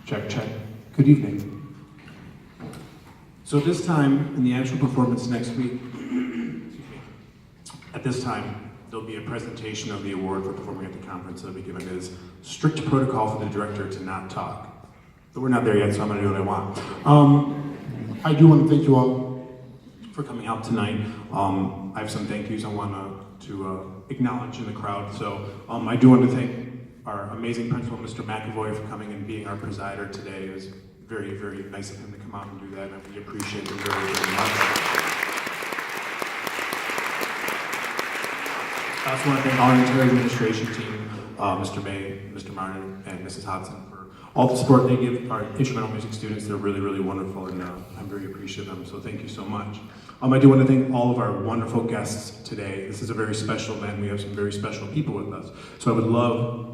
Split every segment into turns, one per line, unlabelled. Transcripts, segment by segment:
Check, check. Good evening. So this time, in the actual performance next week, at this time, there'll be a presentation of the award for performing at the conference that'll be given. It is strict protocol for the director to not talk. But we're not there yet, so I'm gonna do what I want. I do want to thank you all for coming out tonight. I have some thank yous I want to acknowledge in the crowd. So I do want to thank our amazing principal, Mr. McAvoy, for coming and being our presider today. It was very, very nice of him to come out and do that, and we appreciate him very, very much. I also want to thank our entire administration team, Mr. May, Mr. Martin, and Mrs. Hodson for all the support they give our instrumental music students. They're really, really wonderful, and I'm very appreciative of them, so thank you so much. I do want to thank all of our wonderful guests today. This is a very special event. We have some very special people with us. So I would love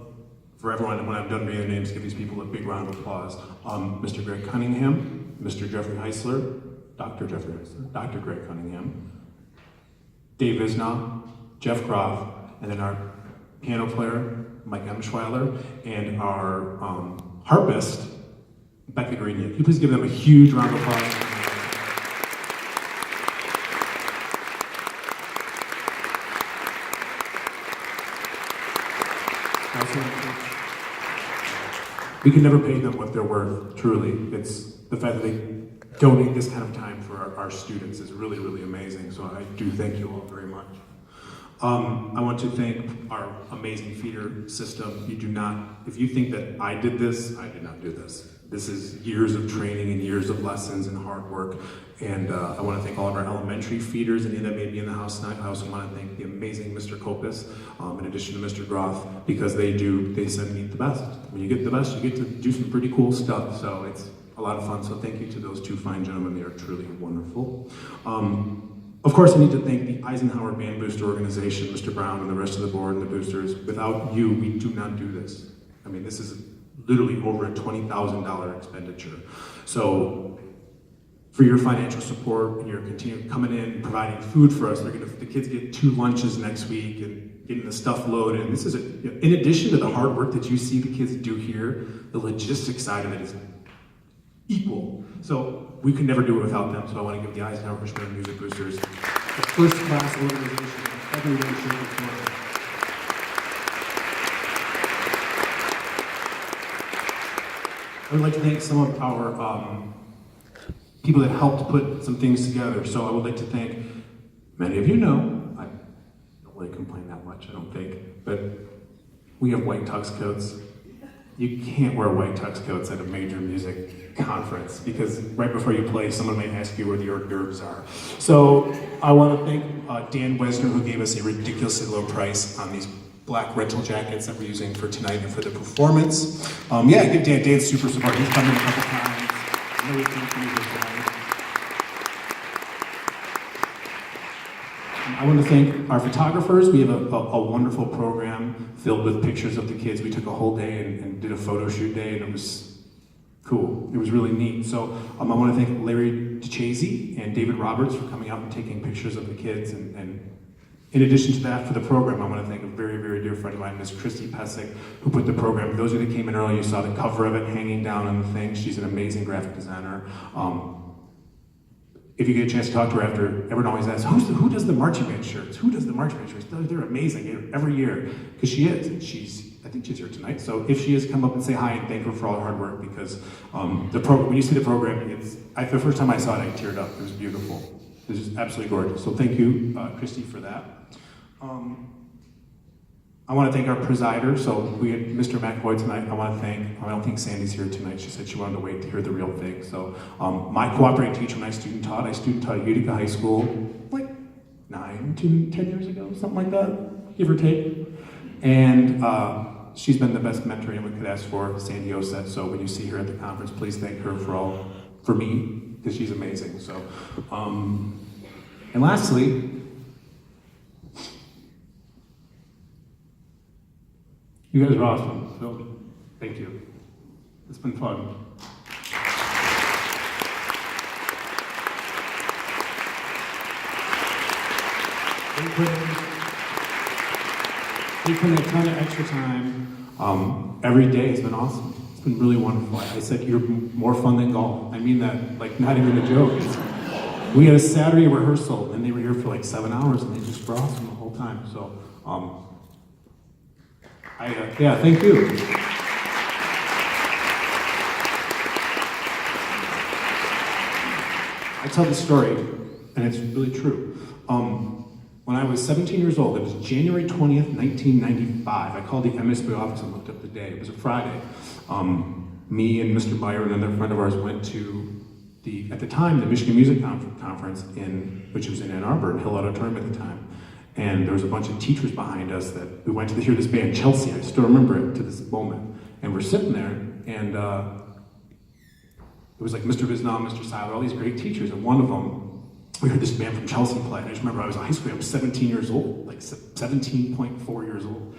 for everyone, when I'm done reading their names, give these people a big round of applause. Mr. Greg Cunningham, Mr. Jeffrey Heisler, Dr. Jeffrey Heisler, Dr. Greg Cunningham, Dave Visnow, Jeff Groff, and then our piano player, Mike Emschweiler, and our harpist, Becca Grenier. Can you please give them a huge round of applause? We can never pay them what they're worth, truly. It's the fact that they donate this kind of time for our students is really, really amazing. So I do thank you all very much. I want to thank our amazing feeder system. If you think that I did this, I did not do this. This is years of training and years of lessons and hard work. And I want to thank all of our elementary feeders, any that may be in the house tonight. I also want to thank the amazing Mr. Kopis, in addition to Mr. Groff, because they send me the best. When you get the best, you get to do some pretty cool stuff. So it's a lot of fun. So thank you to those two fine gentlemen. They are truly wonderful. Of course, I need to thank the Eisenhower Band Booster Organization, Mr. Brown, and the rest of the board and the boosters. Without you, we do not do this. I mean, this is literally over a $20,000 expenditure. So for your financial support and your continued coming in, providing food for us, the kids get 2 lunches next week and getting the stuff loaded. And this is, in addition to the hard work that you see the kids do here, the logistics side of it is equal. So we could never do it without them. So I want to give the Eisenhower Christian Music Boosters the first class organization every way, shape, and form. I would like to thank some of our people that helped put some things together. So I would like to thank, many of you know, I don't really complain that much, I don't think, but we have white tux coats. You can't wear white tux coats at a major music conference because right before you play, someone might ask you where the hors d'oeuvres are. So I want to thank Dan Wesner, who gave us a ridiculously low price on these black rental jackets that we're using for tonight and for the performance. Yeah, give Dan super support. He's come in a couple times. I know he's been through this guy. I want to thank our photographers. We have a wonderful program filled with pictures of the kids. We took a whole day and did a photo shoot day, and it was cool. It was really neat. So I want to thank Larry DeChese and David Roberts for coming out and taking pictures of the kids. And in addition to that, for the program, I want to thank a very, very dear friend of mine, Miss Christy Pesic, who put the program. Those of you that came in early, you saw the cover of it hanging down on the thing. She's an amazing graphic designer. If you get a chance to talk to her after, everyone always asks, who does the marching band shirts? Who does the marching band shirts? They're amazing every year, because she is. I think she's here tonight. So if she is, come up and say hi and thank her for all her hard work, because the program, when you see the program, the first time I saw it, I teared up. It was beautiful. It was absolutely gorgeous. So thank you, Christy, for that. I want to thank our presider. So we had Mr. McAvoy tonight. I don't think Sandy's here tonight. She said she wanted to wait to hear the real thing. So my cooperating teacher when I student taught at Utica High School like 9 to 10 years ago, something like that, give or take. And she's been the best mentor anyone could ask for, Sandy Osset. So when you see her at the conference, please thank her for me, because she's amazing. So, and lastly, you guys are awesome, so thank you. It's been fun. We put in a ton of extra time. Every day has been awesome. It's been really wonderful. I said, you're more fun than golf. I mean that, like, not even a joke. We had a Saturday rehearsal, and they were here for like 7 hours, and they just were awesome the whole time. So, yeah, thank you. I tell the story, and it's really true. When I was 17 years old, it was January 20th, 1995. I called the MSB office and looked up the day. It was a Friday. Me and Mr. Meyer and another friend of ours went to at the time, the Michigan Music Conference, which was in Ann Arbor, in Hill Auditorium at the time. And there was a bunch of teachers behind us that we went to hear this band, Chelsea. I still remember it to this moment. And we're sitting there, and it was like Mr. Visnall, Mr. Seiler, all these great teachers, and one of them, we heard this band from Chelsea play, and I just remember I was in high school, I was 17 years old, like 17.4 years old.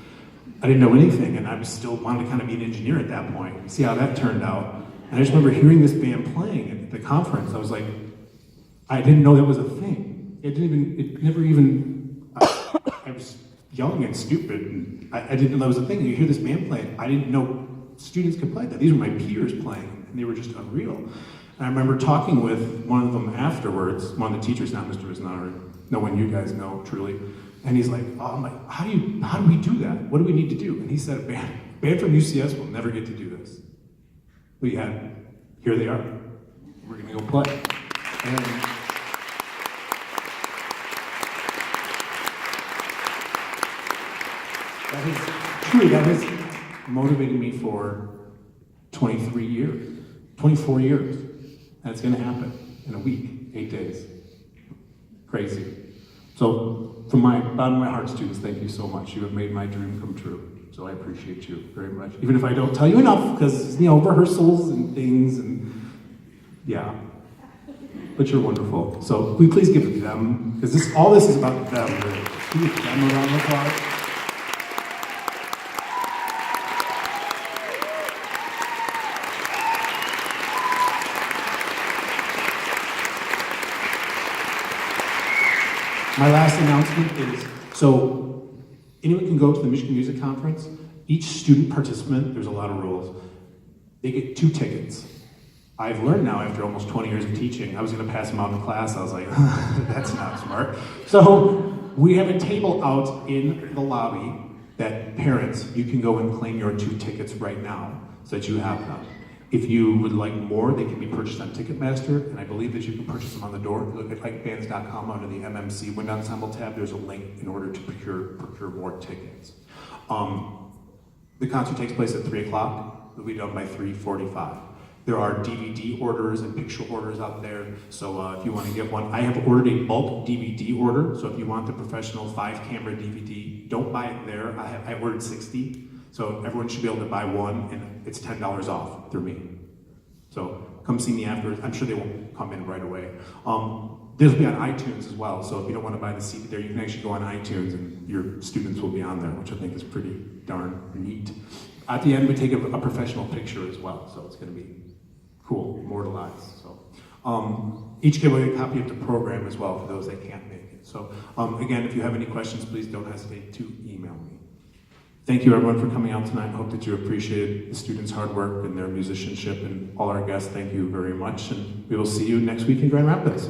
I didn't know anything, and I was still wanted to kind of be an engineer at that point, see how that turned out. And I just remember hearing this band playing at the conference. I was like, I didn't know that was a thing. I was young and stupid, and I didn't know that was a thing. You hear this band playing, I didn't know students could play that. These were my peers playing, and they were just unreal. And I remember talking with one of them afterwards, one of the teachers, not Mr. Visnall, no one you guys know, truly. And he's like, oh, I'm like, how do we do that? What do we need to do? And he said, a band from UCS will never get to do this. Here they are. We're gonna go play. And that has motivated me for 24 years. And it's gonna happen in a week, 8 days. Crazy. So from my bottom of my heart, students, thank you so much. You have made my dream come true. So I appreciate you very much. Even if I don't tell you enough, because, rehearsals and things, and yeah. But you're wonderful. So will you please give it to them, because all this is about them. Can you give them a round of applause? My last announcement is, so anyone can go to the Michigan Music Conference. Each student participant, there's a lot of rules, they get 2 tickets. I've learned now after almost 20 years of teaching, I was gonna pass them out in class, I was like, that's not smart. So we have a table out in the lobby that parents, you can go and claim your 2 tickets right now so that you have them. If you would like more, they can be purchased on Ticketmaster, and I believe that you can purchase them on the door. If you look at ikebands.com under the MMC Wind Ensemble tab, there's a link in order to procure more tickets. The concert takes place at 3 o'clock. It'll be done by 3:45. There are DVD orders and picture orders out there, so if you want to get one, I have ordered a bulk DVD order, so if you want the professional 5-camera DVD, don't buy it there. I ordered 60. So everyone should be able to buy one, and it's $10 off through me. So come see me afterwards. I'm sure they won't come in right away. This will be on iTunes as well, so if you don't want to buy the CD there, you can actually go on iTunes and your students will be on there, which I think is pretty darn neat. At the end, we take a professional picture as well, so it's going to be cool, immortalized. So each give away a copy of the program as well for those that can't make it. So again, if you have any questions, please don't hesitate to email me. Thank you everyone for coming out tonight. I hope that you appreciated the students' hard work and their musicianship, and all our guests, thank you very much. And we will see you next week in Grand Rapids.